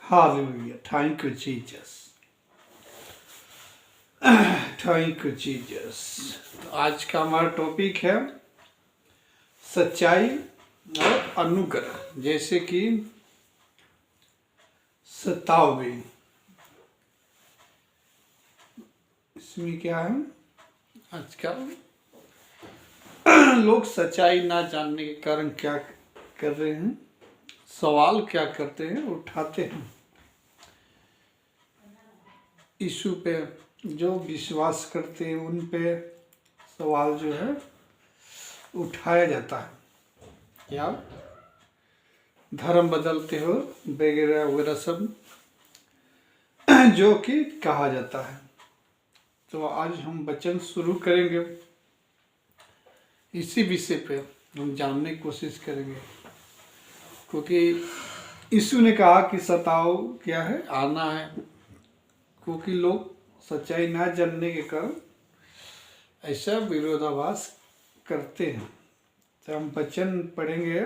Hallelujah. Thank you, Jesus. Thank you Jesus. तो आज का हमारा टॉपिक है सच्चाई और अनुग्रह। जैसे कि 27वें इसमें क्या है, आजकल लोग सच्चाई ना जानने के कारण क्या कर रहे हैं, सवाल क्या करते हैं, उठाते हैं। यीशु पे जो विश्वास करते हैं उन पे सवाल जो है उठाया जाता है, या धर्म बदलते हो वगैरह वगैरह सब जो कि कहा जाता है। तो आज हम वचन शुरू करेंगे, इसी विषय पे हम जानने की कोशिश करेंगे, क्योंकि यीशु ने कहा कि सताओ क्या है, आना है, क्योंकि लोग सच्चाई ना जानने के कारण ऐसा विरोधाभास करते हैं। तो हम वचन पढ़ेंगे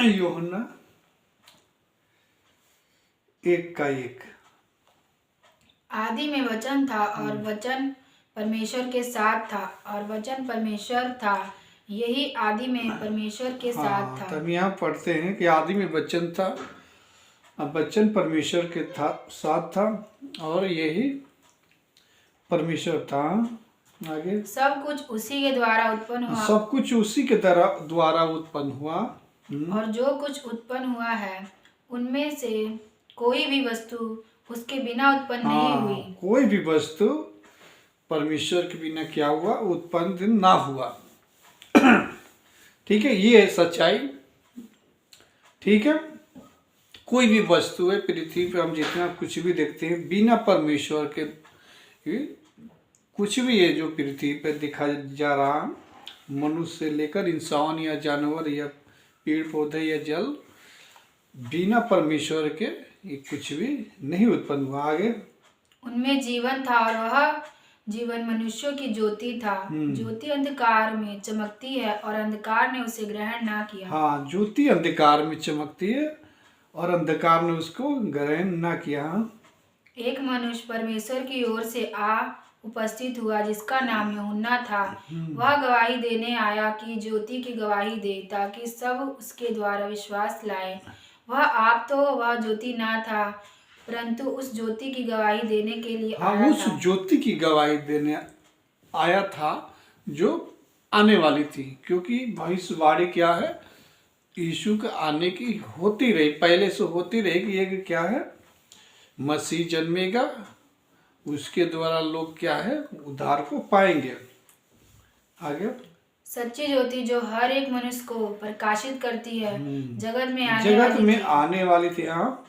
यूहन्ना 1:1। आदि में वचन था और वचन परमेश्वर के साथ था और वचन परमेश्वर था, यही आदि में परमेश्वर के साथ था। तो हम यहाँ पढ़ते हैं कि आदि में वचन था, वचन परमेश्वर के साथ था और यही परमेश्वर था। आगे, सब कुछ उसी के द्वारा उत्पन्न हुआ, सब कुछ उसी के द्वारा उत्पन्न हुआ, और जो कुछ उत्पन्न हुआ है उनमें से कोई भी वस्तु उसके बिना उत्पन्न नहीं हुई। कोई भी वस्तु परमेश्वर के बिना क्या हुआ, उत्पन्न ना हुआ। ठीक है, ये है सच्चाई। ठीक है, कोई भी वस्तु है पृथ्वी पे, हम जितना कुछ भी देखते हैं बिना परमेश्वर के, कुछ भी है जो पृथ्वी पे दिखा जा रहा, मनुष्य से लेकर इंसान या जानवर या पेड़ पौधे या जल, बिना परमेश्वर के ये कुछ भी नहीं उत्पन्न हुआ। आगे, उनमें जीवन था और वह जीवन मनुष्यों की ज्योति था। ज्योति अंधकार में चमकती है और अंधकार ने उसे ग्रहण ना किया। हाँ, ज्योति अंधकार में चमकती है और अंधकार ने उसको ग्रहण ना किया। एक मनुष्य परमेश्वर की ओर से आ उपस्थित हुआ जिसका नाम यूहन्ना था। वह गवाही देने आया कि ज्योति की गवाही दे, ताकि सब उसके द्वारा विश्वास लाए। वह ज्योति ना था, परंतु उस ज्योति की गवाही देने के लिए आया उस था। ज्योति की गवाही देने आया था जो आने वाली थी, क्योंकि भविष्यवाणी क्या है, यीशु के आने की होती रही, पहले से होती रही कि ये क्या है, मसीह जन्मेगा, उसके द्वारा लोग क्या है, उद्धार को पाएंगे। आगे, सच्ची ज्योति जो हर एक मनुष्य को प्रकाशित करती है, जगत में आने वाली थी। हाँ,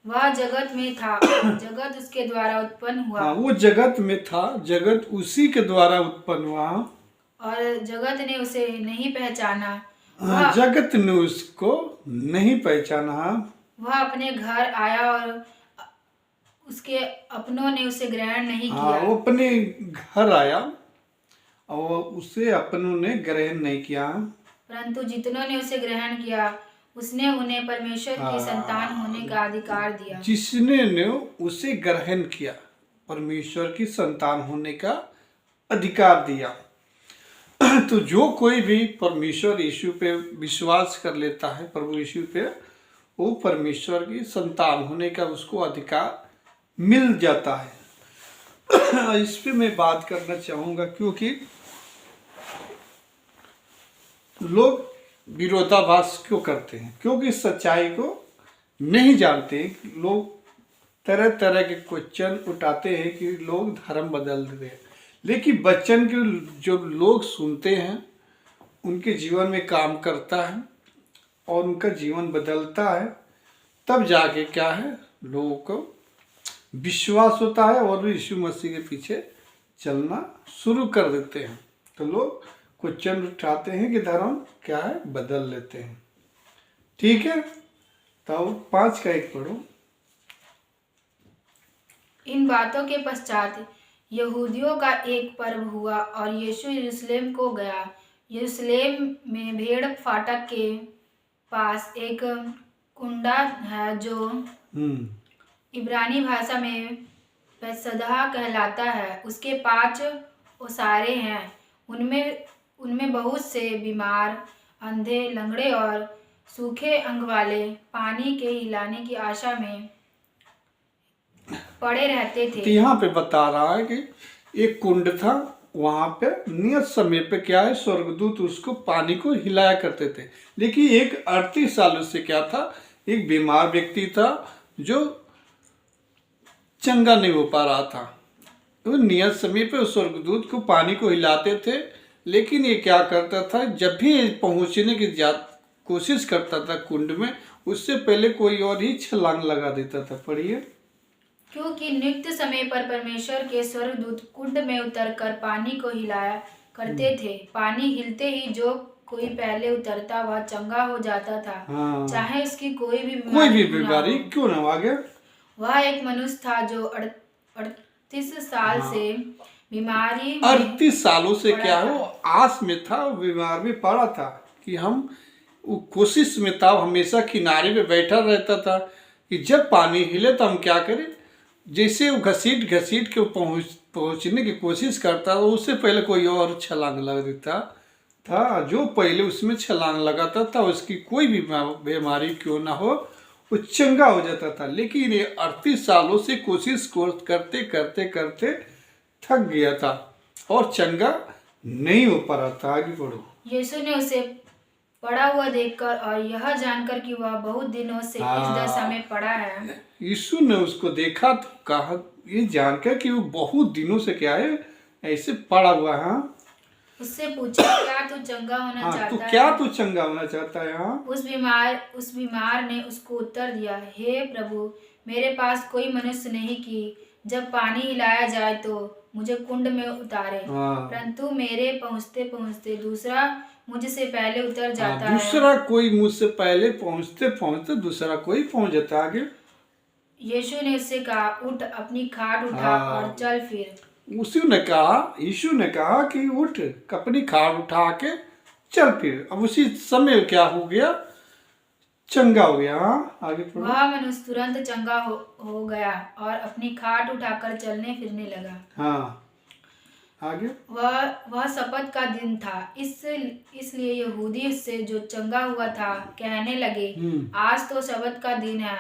वह जगत में था, जगत उसके द्वारा उत्पन्न हुआ। वो जगत में था, जगत उसी के द्वारा उत्पन्न हुआ और जगत ने उसे नहीं पहचाना। जगत ने उसको नहीं पहचाना। वह अपने घर आया और उसके अपनों ने उसे ग्रहण नहीं किया। वो अपने घर आया और उसे अपनों ने ग्रहण नहीं किया, परंतु जितनों ने उसे ग्रहण किया उसने उन्हें परमेश्वर की संतान होने का अधिकार दिया। जिसने ने उसे ग्रहण किया, परमेश्वर की संतान होने का अधिकार दिया। तो जो कोई भी परमेश्वर यीशु पे विश्वास कर लेता है, प्रभु यीशु पे, वो परमेश्वर की संतान होने का उसको अधिकार मिल जाता है। इस पे मैं बात करना चाहूँगा, क्योंकि लोग विरोधाभास क्यों करते हैं, क्योंकि सच्चाई को नहीं जानते। लोग तरह तरह के क्वेश्चन उठाते हैं कि लोग धर्म बदल रहे हैं, लेकिन वचन के जो लोग सुनते हैं उनके जीवन में काम करता है और उनका जीवन बदलता है, तब जाके क्या है, लोगों को विश्वास होता है और यीशु मसीह के पीछे चलना शुरू कर देते हैं। तो लोग क्वेश्चन उठाते हैं कि धर्म क्या है, बदल लेते हैं। ठीक है, तो 5:1 पढ़ो। इन बातों के पश्चात यहूदियों का एक पर्व हुआ और यीशु यरूशलेम को गया। यरूशलेम में भेड़ फाटक के पास एक कुंडा है जो हम्म इब्रानी भाषा में पैसदा कहलाता है, उसके 5 ओसारे हैं। उनमें उनमें बहुत से बीमार, अंधे, लंगड़े और सूखे अंग वाले पानी के हिलाने की आशा में पड़े रहते तो थे। यहाँ पे बता रहा है कि एक कुंड था, वहां पे नियत समय पे क्या है, स्वर्गदूत उसको पानी को हिलाया करते थे। लेकिन एक 38 सालों से क्या था, एक बीमार व्यक्ति था जो चंगा नहीं हो पा रहा था। तो नियत समय पे उस स्वर्गदूत को पानी को हिलाते थे, लेकिन ये क्या करता था, जब भी पहुंचने की कोशिश करता था कुंड में, उससे पहले कोई और ही छलांग लगा देता था। पढ़िए। क्योंकि नियुक्त समय पर परमेश्वर के स्वर्गदूत कुंड में उतरकर पानी को हिलाया करते थे। पानी हिलते ही जो कोई पहले उतरता वह चंगा हो जाता था, हाँ। चाहे उसकी कोई भी कोई भी क्यों ना बीमारी हो। क्यों ना हो। आगे। वह एक मनुष्य था जो 38 साल से बीमारी में 38 सालों से पड़ा क्या है, था। वो आस में था, वो बीमार भी पड़ा था कि हम, वो कोशिश में था, हमेशा किनारे पे बैठा रहता था कि जब पानी हिले तो हम क्या करें। जैसे वो घसीट घसीट के पहुंचने की कोशिश करता था, उससे पहले कोई और छलांग लग देता था। जो पहले उसमें छलांग लगाता था, उसकी कोई भी बीमारी क्यों ना हो, वो चंगा हो जाता था। लेकिन ये 38 सालों से कोशिश करते करते करते थक गया था और चंगा नहीं हो पा रहा था। आगे बढ़ो। यीशु ने उसे पड़ा हुआ देखकर और यह जानकर कि वह बहुत दिनों से इस दशा में पड़ा है, यीशु ने उसको देखा तो कहा, ये जानकर कि वो बहुत दिनों से क्या है, ऐसे पड़ा हुआ है। उससे पूछा, क्या तू चंगा होना हाँ, चाहता तो है? क्या तू चंगा होना चाहता है? हाँ। उस बीमार ने उसको उत्तर दिया, हे प्रभु, मेरे पास कोई मनुष्य नहीं कि जब पानी हिलाया जाए तो मुझे कुंड में उतारे, हाँ। परंतु मेरे पहुंचते पहुंचते दूसरा मुझसे पहले उतर जाता है। दूसरा कोई मुझसे पहले पहुंचते पहुंचते दूसरा कोई पहुंच जाता है। आगे। यीशु ने उससे कहा, उठ, अपनी खाट उठा हाँ। और चल फिर। यीशु ने कहा कि उठ, अपनी खाट उठा के चल फिर। अब उसी समय क्या हो गया, चंगा हो गया। हाँ, आगे पढ़ो। वह मनुष्य तुरंत चंगा हो गया और अपनी खाट उठाकर चलने फिरने लगा। हाँ, आगे। वह शपथ का दिन था, इसलिए यहूदी उससे जो चंगा हुआ था कहने लगे, आज तो शबत का दिन है,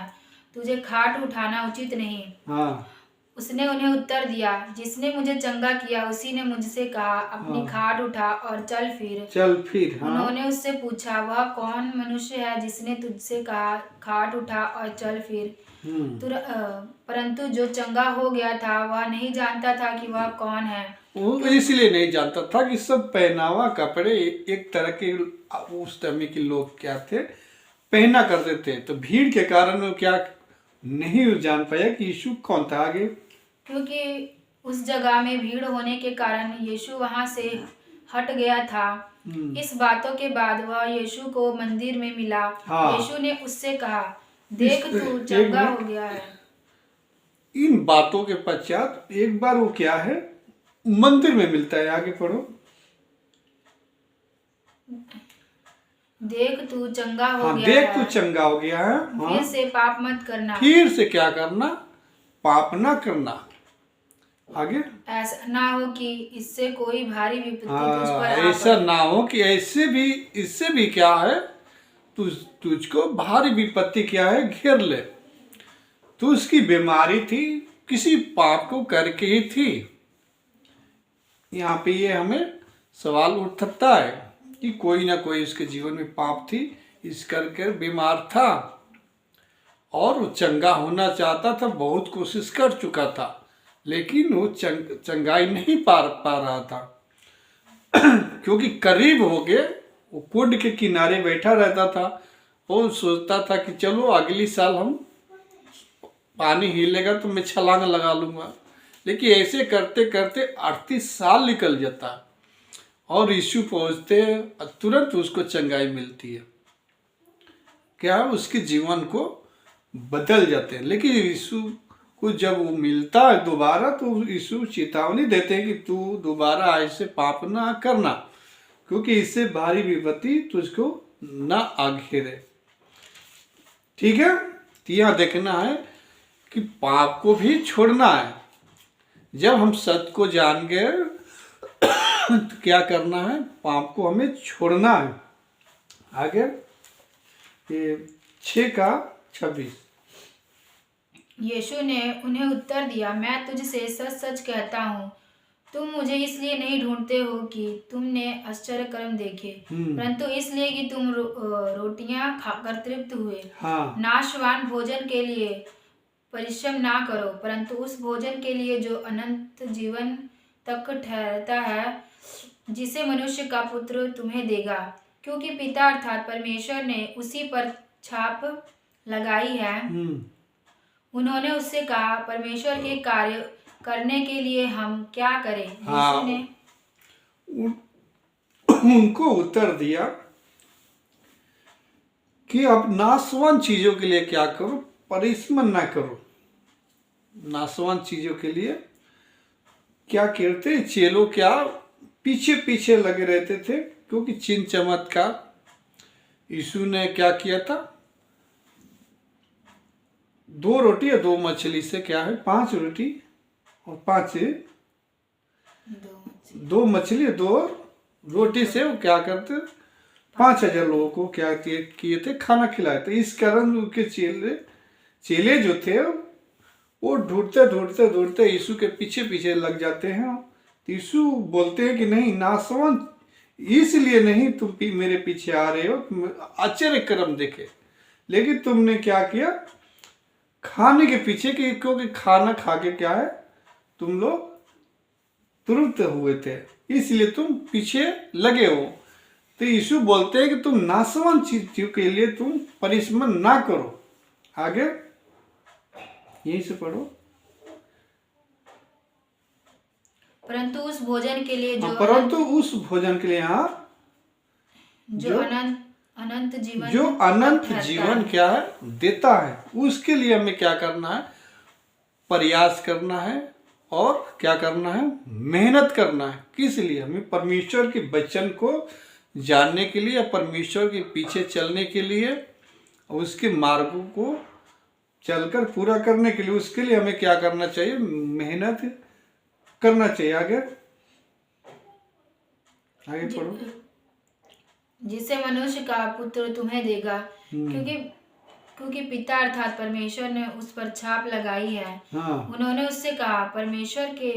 तुझे खाट उठाना उचित नहीं। हाँ। उसने उन्हें उत्तर दिया, जिसने मुझे चंगा किया उसी ने मुझसे कहा, अपनी खाट उठा और चल फिर। हाँ। उन्होंने उससे पूछा, वह कौन मनुष्य है जिसने तुझसे कहा, खाट उठा और चल फिर? परंतु जो चंगा हो गया था वह नहीं जानता था कि वह कौन है। वो इसलिए नहीं जानता था कि सब पहनावा कपड़े एक तरह के उस समय के लोग क्या थे, पहना करते थे। तो भीड़ के कारण वो क्या नहीं जान पाया कि यीशु कौन था। आगे। क्योंकि उस जगह में भीड़ होने के कारण यीशु वहां से हट गया था। इस बातों के बाद वह यीशु को मंदिर में मिला। हाँ। यीशु ने उससे कहा, देख, तू चंगा हो गया है। इन बातों के पश्चात एक बार वो क्या है, मंदिर में मिलता है। आगे पढ़ो। देख, तू चंगा हो हाँ, गया देख है। तू चंगा हो गया है। हाँ। फिर से पाप मत करना। फिर से क्या करना, पाप ना करना। आगे। ऐसा ना हो कि इससे कोई भारी विपत्ति तुझ पर आ ऐसा पड़े। ना हो कि इससे भी क्या है, तुझको भारी विपत्ति क्या है, घेर ले। तो उसकी बीमारी थी, किसी पाप को करके ही थी। यहाँ पे ये हमें सवाल उठता है कि कोई ना कोई उसके जीवन में पाप थी, इस करके बीमार था और वो चंगा होना चाहता था, बहुत कोशिश कर चुका था, लेकिन वो चंगाई नहीं पा रहा था। क्योंकि करीब हो गए, वो कुंड के किनारे बैठा रहता था और सोचता था कि चलो अगली साल हम पानी हिलेगा तो मैं छलांग लगा लूंगा। लेकिन ऐसे करते करते 38 साल निकल जाता और यीशु पहुंचते तुरंत उसको चंगाई मिलती है। क्या उसके जीवन को बदल जाते हैं। लेकिन यीशु को जब वो मिलता है दोबारा, तो यीशु चेतावनी देते हैं कि तू दोबारा ऐसे पाप ना करना, क्योंकि इससे भारी विपत्ति तुझको ना आ घेरे। ठीक है, तो यहाँ देखना है कि पाप को भी छोड़ना है। जब हम सत्य को जान गए तो क्या करना है, पाप को हमें छोड़ना है। आगे ये 6:26। यीशु ने उन्हें उत्तर दिया, मैं तुझसे सच सच कहता हूँ, तुम मुझे इसलिए नहीं ढूंढते हो कि तुमने आश्चर्य कर्म देखे, परंतु इसलिए कि तुम रोटियां खाकर तृप्त हुए। हाँ नाशवान भोजन के लिए परिश्रम ना करो, परंतु उस भोजन के लिए जो अनंत जीवन तक ठहरता है, जिसे मनुष्य का पुत्र तुम्हें देगा, क्योंकि पिता अर्थात परमेश्वर ने उसी पर छाप लगाई है। उन्होंने उससे कहा, परमेश्वर के कार्य करने के लिए हम क्या करें? यीशु ने उनको उत्तर दिया कि अब नाशवान चीजों के लिए क्या करो, परिश्रम ना करो। नाशवान चीजों के लिए क्या करते चेलों, क्या पीछे पीछे लगे रहते थे, क्योंकि चिन्ह चमत्कार यीशु ने क्या किया था, 2 रोटी या 2 मछली से क्या है, 5 रोटी और 2 मछली 2 रोटी से वो क्या करते, 5,000 लोगों को क्या किए थे, खाना खिलाए थे। इस कारण उनके चेले जो थे वो ढूंढते ढूंढते ढूंढते यीशु के पीछे पीछे लग जाते हैं। तो यीशु बोलते हैं कि नहीं, नाशवान इसलिए नहीं तुम मेरे पीछे आ रहे हो, आश्चर्य कर्म देखे, लेकिन तुमने क्या किया, खाने के पीछे, क्योंकि खाना खा के क्या है, तुम लोग तुरंत हुए थे, इसलिए तुम पीछे लगे हो। तो यीशु बोलते हैं कि तुम नाशवान चीजों के लिए तुम परिश्रम ना करो। आगे यहीं से पढ़ो। परंतु उस भोजन के लिए जो परंतु उस भोजन के लिए, हाँ, जो अनंत जीवन, जो अनंत जीवन क्या है, देता है, उसके लिए हमें क्या करना है, प्रयास करना है और क्या करना है, मेहनत करना है। किस लिए, हमें परमेश्वर के वचन को जानने के लिए, परमेश्वर के पीछे चलने के लिए, उसके मार्गों को चलकर पूरा करने के लिए, उसके लिए हमें क्या करना चाहिए, मेहनत करना चाहिए। आगे पढ़ो। जिसे मनुष्य का पुत्र तुम्हें देगा, क्योंकि पिता अर्थात परमेश्वर ने उस पर छाप लगाई है। उन्होंने उससे कहा, परमेश्वर के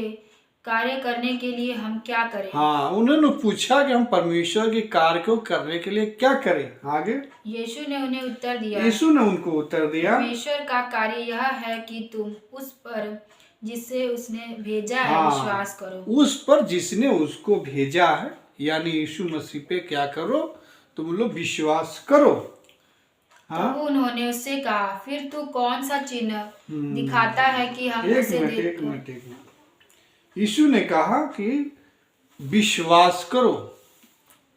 कार्य करने के लिए हम क्या करें? हाँ, उन्होंने पूछा कि हम परमेश्वर के कार्य को करने के लिए क्या करें। आगे यीशु ने उन्हें उत्तर दिया, यीशु ने उनको उत्तर दिया, परमेश्वर का कार्य यह है कि तुम उस पर जिससे उसने भेजा है विश्वास करो। उस पर जिसने उसको भेजा है, यानी यीशु मसीह पे क्या करो, तुम लोग विश्वास करो। हाँ? तो उन्होंने उससे कहा, फिर तू कौन सा चिन्ह दिखाता है कि हम उसे देखें? एक मिनट। यीशु ने कहा कि विश्वास करो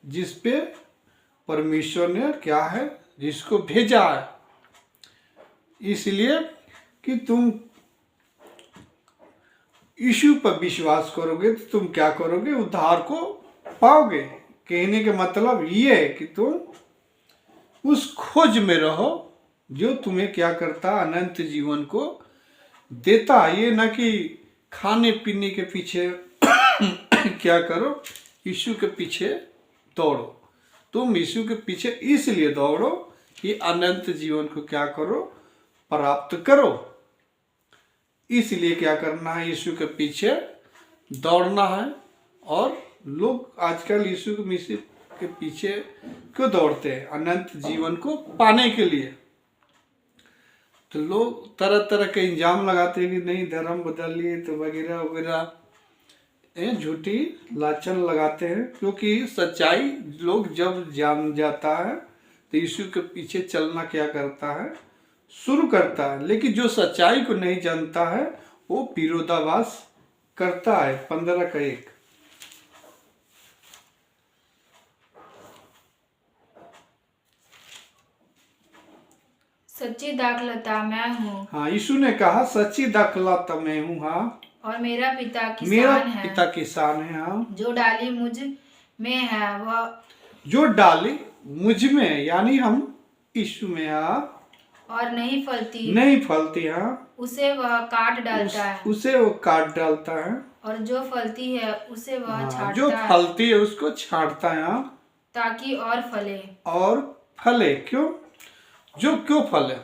जिस पे परमेश्वर ने क्या है, जिसको भेजा है, इसलिए कि तुम यीशु पर विश्वास करोगे तो तुम क्या करोगे, उद्धार को पाओगे। कहने का मतलब ये है कि तुम उस खोज में रहो जो तुम्हें क्या करता, अनंत जीवन को देता। ये ना कि खाने पीने के पीछे क्या करो, यीशु के पीछे दौड़ो। तुम यीशु के पीछे इसलिए दौड़ो कि अनंत जीवन को क्या करो, प्राप्त करो। इसलिए क्या करना है, यीशु के पीछे दौड़ना है। और लोग आजकल यीशु के पीछे क्यों दौड़ते हैं, अनंत जीवन को पाने के लिए। तो लोग तरह तरह के इंजाम लगाते हैं कि नहीं धर्म बदल लिए तो वगैरह वगैरह, झूठी लाछन लगाते हैं। क्योंकि सच्चाई लोग जब जान जाता है तो यीशु के पीछे चलना क्या करता है, शुरू करता है। लेकिन जो सच्चाई को नहीं जानता है वो विरोधाभास करता है। 15:1। सच्ची दाखलता मैं हूँ। हाँ, यीशु ने कहा सच्ची दाखलता मैं हूँ। हाँ, और मेरा पिता किसान है। हाँ, जो डाली मुझ में है वह, जो डाली मुझ में, यानी हम यीशु में। हाँ, और नहीं फलती नहीं फलती, हाँ, उसे वह काट डालता है, उसे वो काट डालता है। और जो फलती है उसे वह हाँ, जो छांटता है फलती है उसको छांटता है, हाँ, ताकि और फले। और फले। क्यों? जो क्यों फले?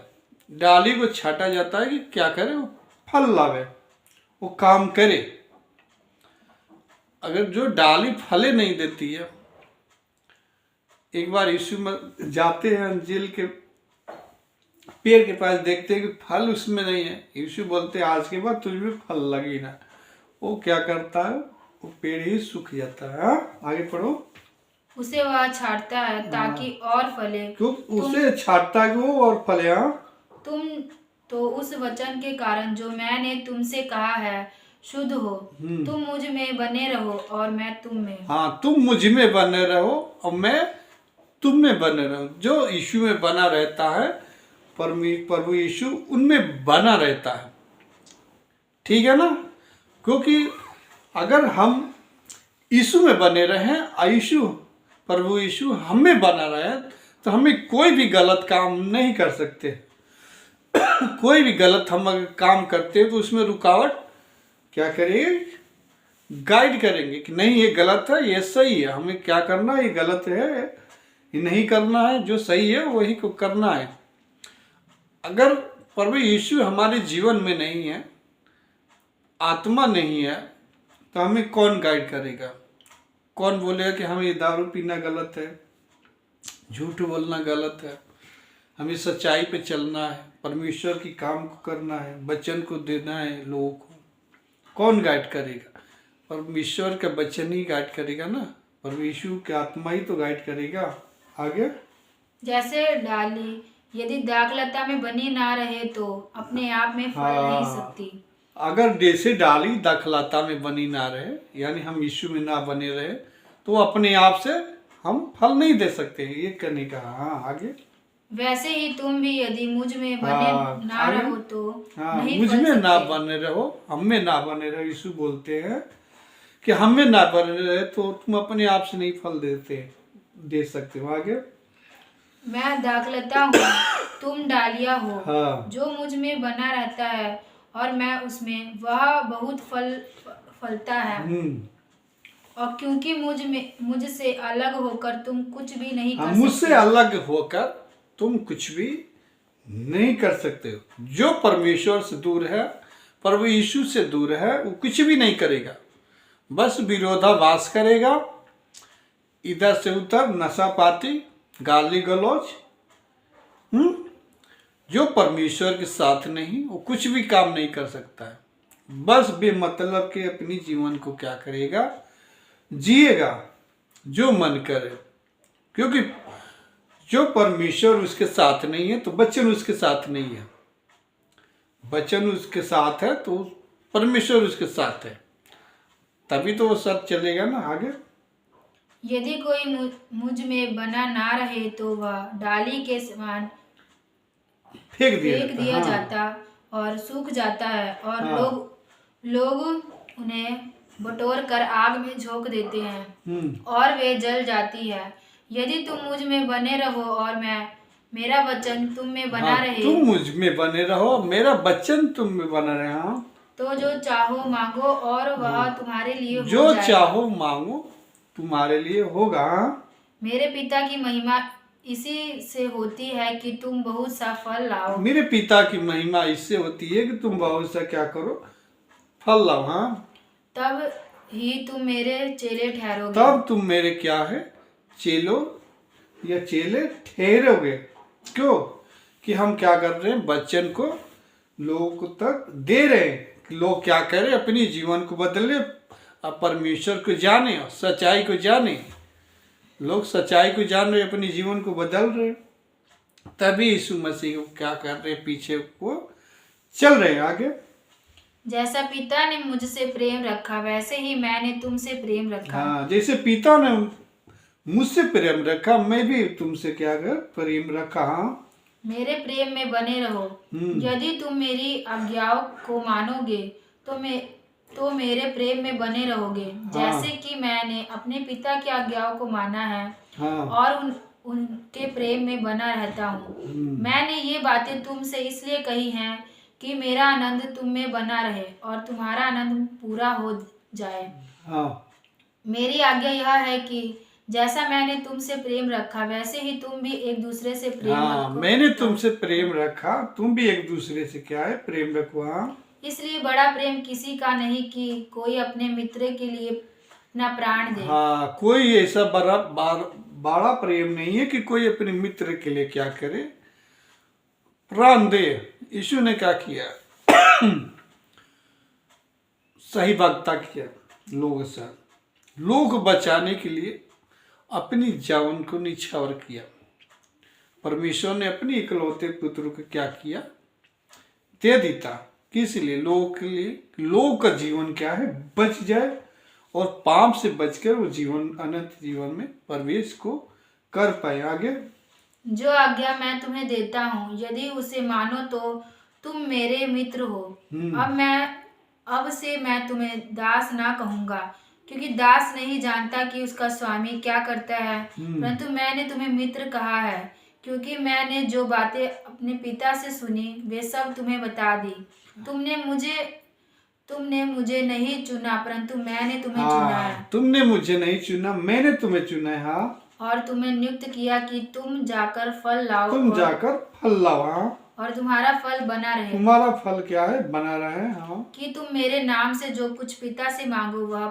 डाली को छाटा जाता है कि क्या करे, वो फल लावे, वो काम करे। अगर जो डाली फले नहीं देती है, एक बार यीशु में जाते हैं अंजील के पेड़ के पास, देखते हैं कि फल उसमें नहीं है। यीशु बोलते हैं आज के बाद तुझमें फल लगी ना। वो क्या करता है, वो पेड़ ही सूख जाता है। हाँ? आगे पढ़ो। उसे वह छांटता है ताकि और फले। क्यों उसे छाटता है कि वो और फले। हाँ, तुम तो उस वचन के कारण जो मैंने तुमसे कहा है शुद्ध हो। तुम मुझ में बने रहो और मैं तुम में। हाँ, तुम मुझ में बने रहो और मैं तुम में बने रहो। जो यीशु में बना रहता है, प्रभु यीशु उनमें बना रहता है। ठीक है ना? क्योंकि अगर हम यीशु में बने रहें, प्रभु यीशु हमें बना रहे, तो हमें कोई भी गलत काम नहीं कर सकते। कोई भी गलत हम अगर काम करते हैं तो उसमें रुकावट क्या करेंगे? गाइड करेंगे कि नहीं ये गलत है, ये सही है, हमें क्या करना है, ये गलत है, ये नहीं करना है, जो सही है वही को करना है। अगर प्रभु यीशु हमारे जीवन में नहीं है, आत्मा नहीं है, तो हमें कौन गाइड करेगा? कौन बोलेगा कि हमें ये दारू पीना गलत है, झूठ बोलना गलत है, हमें सच्चाई पे चलना है, परमेश्वर की काम को करना है, वचन को देना है लोगों को? कौन गाइड करेगा? परमेश्वर का वचन ही गाइड करेगा ना, परमेश्वर की आत्मा ही तो गाइड करेगा। आगे, जैसे डाली यदि दाखलता में बनी ना रहे तो अपने आप में फल नहीं सकती। अगर जैसे डाली दाखलता में बनी ना रहे, यानी हम यीशु में ना बने रहे, तो अपने आप से हम फल नहीं दे सकते। ये करने का। हाँ, आगे, वैसे ही तुम भी यदि मुझ में बने ना रहो तो नहीं मुझ फल में ना सकते। बने रहो, हम में ना बने रहो। यीशु बोलते हैं कि हम में ना बने रहे तो तुम अपने आप से नहीं फल दे सकते हो। आगे, मैं दाखलता हूँ, तुम डालियाँ हो। हाँ, जो मुझ में बना रहता है और मैं उसमें, वह बहुत फलता है। और क्योंकि मुझसे अलग होकर तुम कुछ भी नहीं कर सकते। मुझसे अलग होकर तुम कुछ भी नहीं कर सकते हो। जो परमेश्वर से दूर है, प्रभु यीशु से दूर है, वो कुछ भी नहीं करेगा, बस विरोधाभास करेगा, इधर से उधर नशा पाती, गाली गलौज। जो परमेश्वर के साथ नहीं, वो कुछ भी काम नहीं कर सकता है। बस बेमतलब के अपनी जीवन को क्या करेगा? जिएगा जो मन करे। क्योंकि जो परमेश्वर उसके साथ नहीं है तो वचन उसके साथ नहीं है। वचन उसके साथ है तो परमेश्वर उसके साथ है, तभी तो वो सब चलेगा ना। आगे, यदि कोई मुझ में बना ना रहे तो वह डाली के समान फेंक दिया जाता और सूख जाता है, और लोग उन्हें बटोर कर आग में झोंक देते हैं और वे जल जाती है। यदि तुम मुझ में बने रहो और मेरा वचन तुम में बना रहे, तुम मुझ में बने रहो, मेरा वचन तुम में बना रहे, तो जो चाहो मांगो और वह तुम्हारे लिए हो जो जाएगा। चाहो मांगो तुम्हारे लिए होगा। मेरे पिता की महिमा इसी से होती है कि तुम बहुत सा फल लाओ। मेरे पिता की महिमा इससे होती है कि तुम बहुत सा क्या करो? फल लाओ। हाँ, तब ही तुम मेरे चेले ठहरोगे। तब तुम मेरे क्या है? चेलो या चेले ठहरोगे। क्यों? कि हम क्या कर रहे हैं? वचन को लोगों तक दे रहे हैं कि लोग क्या करें, अपनी जीवन को बदले, परमेश्वर को जाने, सच्चाई को जाने। लोग सच्चाई को जान रहे, अपनी जीवन को बदल रहे, तभी यीशु मसीह को क्या कर रहे? पीछे को चल रहे हैं। आगे, जैसा पिता ने मुझसे प्रेम रखा वैसे ही मैंने तुमसे प्रेम रखा। हाँ, जैसे पिता ने मुझसे प्रेम रखा, मैं भी तुमसे क्या कर प्रेम रखा। हाँ, मेरे प्रेम में बने रहो। यदि तुम मेरी आज्ञाओं को मानोगे तो मेरे प्रेम में बने रहोगे, जैसे कि मैंने अपने पिता की आज्ञाओं को माना है उनके प्रेम में बना रहता हूँ। मैंने ये बातें तुमसे इसलिए कही हैं कि मेरा आनंद तुम में बना रहे और तुम्हारा आनंद पूरा हो जाए। हाँ मेरी आज्ञा यह है कि जैसा मैंने तुमसे प्रेम रखा वैसे ही तुम भी एक दूसरे से प्रेम हाँ, रखो। मैंने तुमसे प्रेम रखा, तुम भी एक दूसरे से क्या है, प्रेम रखो। हाँ इसलिए बड़ा प्रेम किसी का नहीं कि कोई अपने मित्र के लिए अपना प्राण दे। हाँ, कोई ऐसा बड़ा प्रेम नहीं है कि कोई अपने मित्र के लिए क्या करे, प्राण दे। यीशु ने क्या किया? सही वाग्दा किया लोग से, लोग बचाने के लिए अपनी जान को निछावर किया। परमेश्वर ने अपने इकलौते पुत्र को क्या किया? दे देता। किस लिए? लोगों के लिए। लोग का जीवन क्या है? बच जाए और पाप से बचकर वो जीवन, अनंत जीवन में प्रवेश को कर पाए। आगे, जो आज्ञा मैं तुम्हें देता हूँ यदि उसे मानो तो तुम मेरे मित्र हो। अब से मैं तुम्हें दास ना कहूंगा, क्योंकि दास नहीं जानता कि उसका स्वामी क्या करता है, परंतु मैंने तुम्हें मित्र कहा है, क्योंकि मैंने जो बातें अपने पिता से सुनी वे सब तुम्हें बता दी। तुमने मुझे नहीं चुना, परंतु मैंने तुम्हें चुना है। तुमने मुझे नहीं चुना, मैंने तुम्हें चुना है। हाँ, और तुम्हें नियुक्त किया कि तुम जाकर फल लाओ, तुम जाकर फल लाओ। हाँ, और तुम्हारा फल बना रहे। तुम्हारा फल क्या है? बना रहे। हाँ, कि तुम मेरे नाम से जो कुछ पिता से मांगो वह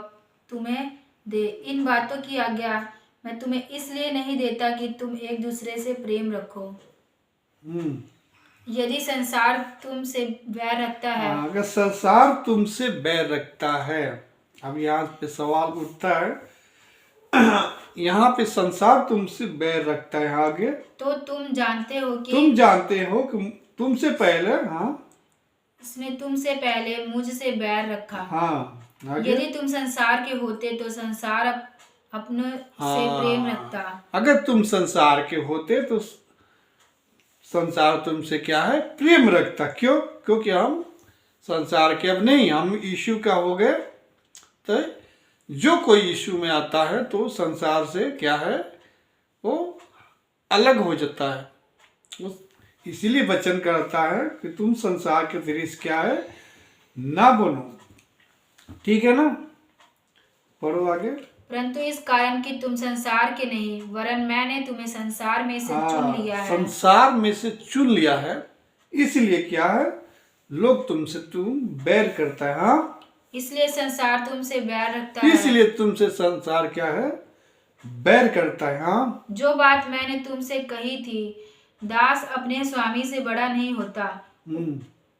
तुम्हें दे। इन बातों की आज्ञा मैं तुम्हें इसलिए नहीं देता कि तुम एक दूसरे से प्रेम रखो। यदि संसार तुमसे बैर रखता है, अगर संसार तुमसे बैर रखता है, अब यहाँ पे सवाल उठता है, यहाँ पे संसार तुमसे बैर रखता है, आगे तो तुम जानते हो कि तुमसे पहले, हाँ, इसने तुमसे पहले मुझसे बैर रखा। हाँ, आगे, यदि तुम संसार के होते तो संसार अपने से प्रेम रखता। अगर तुम संसार के होते तो संसार तुमसे क्या है? प्रेम रखता। क्यों? क्योंकि हम संसार के अब नहीं, हम यीशु का हो गए। तो जो कोई यीशु में आता है तो संसार से क्या है? वो अलग हो जाता है। वो इसीलिए वचन करता है कि तुम संसार के दृश्य क्या है? ना बनो। ठीक है ना? पढ़ो आगे। परंतु इस कारण कि तुम संसार के नहीं वरन मैंने तुम्हें संसार में से चुन लिया है। संसार में से चुन लिया है, इसलिए क्या है? लोग तुमसे बैर करता है। हाँ, इसलिए संसार तुमसे बैर रखता है। इसलिए तुमसे संसार क्या है? बैर करता है। हाँ, जो बात मैंने तुमसे कही थी, दास अपने स्वामी से बड़ा नहीं होता,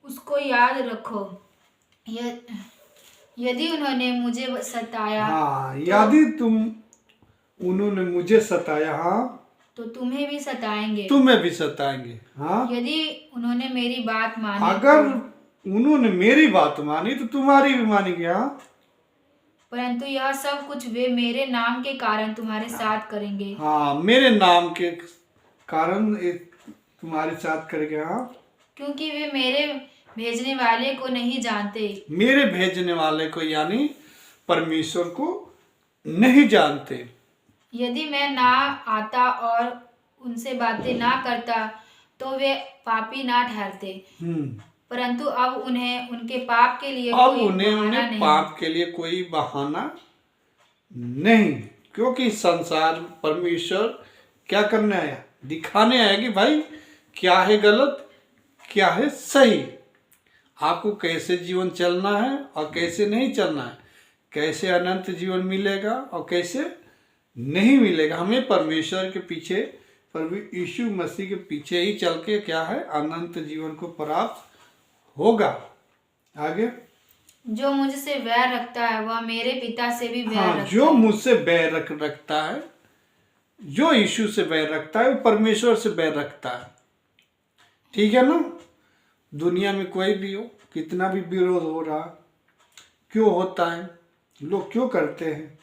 उसको याद रखो। यदि उन्होंने मुझे सताया, हाँ, यदि उन्होंने मुझे सताया, हाँ, तो तुम्हें भी सताएंगे। तुम्हें भी सताएंगे। हाँ, यदि उन्होंने मेरी बात मानी, अगर उन्होंने मेरी बात मानी तो तुम्हारी भी मानेंगे। हाँ, परंतु यह सब कुछ वे मेरे नाम के कारण तुम्हारे साथ करेंगे। हाँ, मेरे नाम के कारण तुम्हारे साथ करेंगे। हाँ, क्योंकि वे मेरे भेजने वाले को नहीं जानते। मेरे भेजने वाले को यानी परमेश्वर को नहीं जानते। यदि मैं ना आता और उनसे बातें ना करता तो वे पापी ना ठहरते, परंतु अब उन्हें उनके पाप के लिए कोई बहाना नहीं। पाप के लिए कोई बहाना नहीं, क्योंकि संसार परमेश्वर क्या करने आया? दिखाने आया कि भाई क्या है गलत, क्या है सही, आपको कैसे जीवन चलना है और कैसे नहीं चलना है, कैसे अनंत जीवन मिलेगा और कैसे नहीं मिलेगा। हमें परमेश्वर के पीछे, यीशु मसीह के पीछे ही चल के क्या है? अनंत जीवन को प्राप्त होगा। आगे, जो मुझसे बैर रखता है वह मेरे पिता से भी बैर रखता है। जो मुझसे बैर रखता है, जो यीशु से बैर रखता है वो परमेश्वर से बैर रखता है। ठीक है ना? दुनिया में कोई भी हो, कितना भी विरोध हो रहा, क्यों होता है, लोग क्यों करते हैं,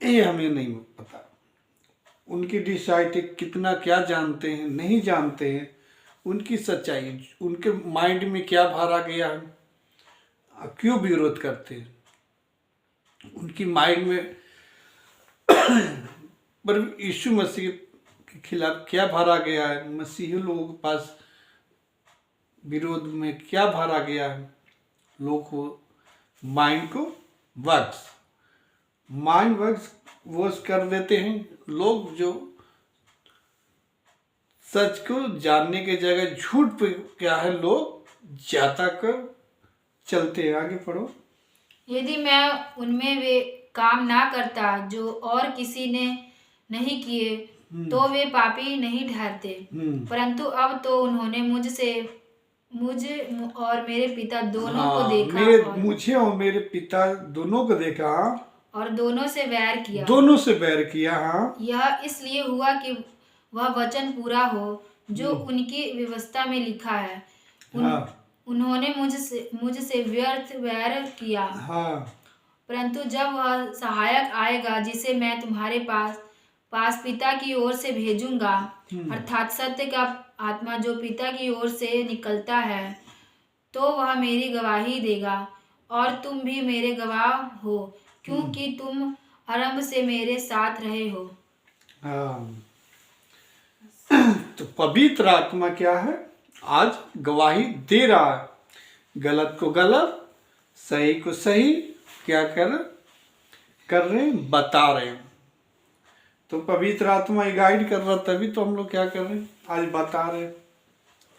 ये हमें नहीं पता। उनकी डिसाइड कितना क्या जानते हैं, नहीं जानते हैं, उनकी सच्चाई, उनके माइंड में क्या भरा गया है, क्यों विरोध करते हैं, उनकी माइंड में। पर यीशु मसीह के खिलाफ क्या भरा गया है, मसीही लोगों के पास विरोध में क्या भरा गया है। लोग को माइंड को वॉश कर देते हैं। लोग जो सच को जानने के जगह झूठ पे क्या है लोग जाता कर चलते हैं। आगे पढ़ो। यदि मैं उनमें वे काम ना करता जो और किसी ने नहीं किए तो वे पापी नहीं ठहरते, परंतु अब तो उन्होंने मुझे और मेरे पिता दोनों को देखा मुझे और मेरे पिता दोनों को देखा और दोनों से वैर किया। हाँ, यह इसलिए हुआ कि वह वचन पूरा हो जो उनकी व्यवस्था में लिखा है। उन्होंने मुझसे व्यर्थ वैर किया। परंतु जब वह सहायक आएगा जिसे मैं तुम्हारे पास पिता की ओर से भेजूंगा, अर्थात सत्य का आत्मा जो पिता की ओर से निकलता है, तो वह मेरी गवाही देगा और तुम भी मेरे गवाह हो, क्योंकि तुम आरंभ से मेरे साथ रहे हो। तो पवित्र आत्मा क्या है? आज गवाही दे रहा है, गलत को गलत, सही को सही क्या कर रहे हैं, बता रहे हैं। तो पवित्र आत्मा ही गाइड कर रहा, तभी तो हम लोग क्या कर रहे हैं, आज बता रहे हैं।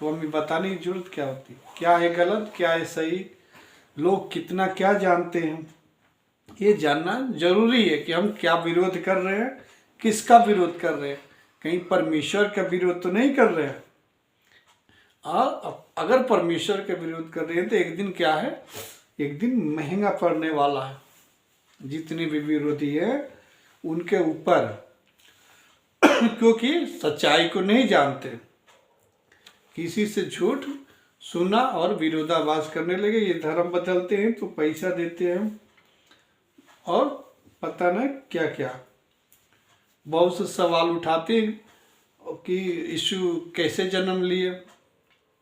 तो हमें बताने की जरूरत क्या होती, क्या है गलत, क्या है सही। लोग कितना क्या जानते हैं, ये जानना जरूरी है कि हम क्या विरोध कर रहे हैं, किसका विरोध कर रहे हैं। कहीं परमेश्वर का विरोध तो नहीं कर रहे हैं। और अगर परमेश्वर का विरोध कर रहे हैं तो एक दिन क्या है, एक दिन महंगा पड़ने वाला है। जितने भी विरोधी है उनके ऊपर क्योंकि सच्चाई को नहीं जानते, किसी से झूठ सुना और विरोधाभास करने लगे। ये धर्म बदलते हैं तो पैसा देते हैं और पता न क्या क्या बहुत से सवाल उठाते हैं कि यीशु कैसे जन्म लिए,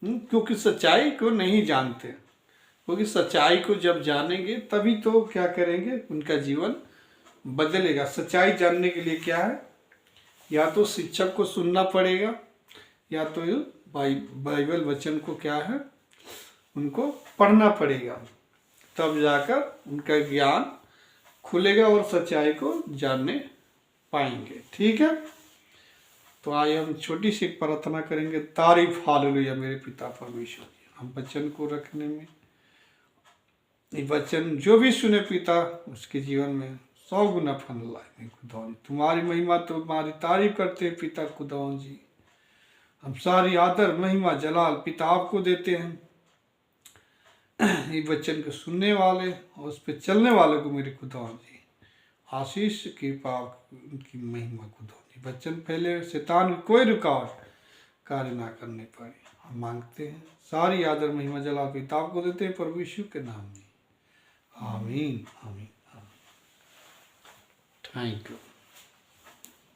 क्योंकि सच्चाई को नहीं जानते। क्योंकि सच्चाई को जब जानेंगे तभी तो क्या करेंगे, उनका जीवन बदलेगा। सच्चाई जानने के लिए क्या है, या तो शिक्षक को सुनना पड़ेगा, या तो बाइबल वचन को क्या है, उनको पढ़ना पड़ेगा। तब जाकर उनका ज्ञान खुलेगा और सच्चाई को जानने पाएंगे। ठीक है, तो आइए हम छोटी सी प्रार्थना करेंगे। तारीफ हालेलुया मेरे पिता परमेश्वर, हम वचन को रखने में, ये वचन जो भी सुने पिता उसके जीवन में 100 गुना फल लाए। खुदावन तुम्हारी महिमा, तुम्हारी तारीफ करते हैं पिता खुदावन जी। हम सारी आदर महिमा जलाल पिता आपको देते हैं। ये वचन को सुनने वाले और उस पर चलने वाले को मेरे खुदावन जी आशीष कृपा उनकी महिमा खुदावन जी। वचन पहले शैतान की कोई रुकावट कार्य ना करने पाए, हम मांगते हैं। सारी आदर महिमा जलाल पिता आपको देते हैं प्रभु यीशु के नाम में। आमीन आमीन। Thank you.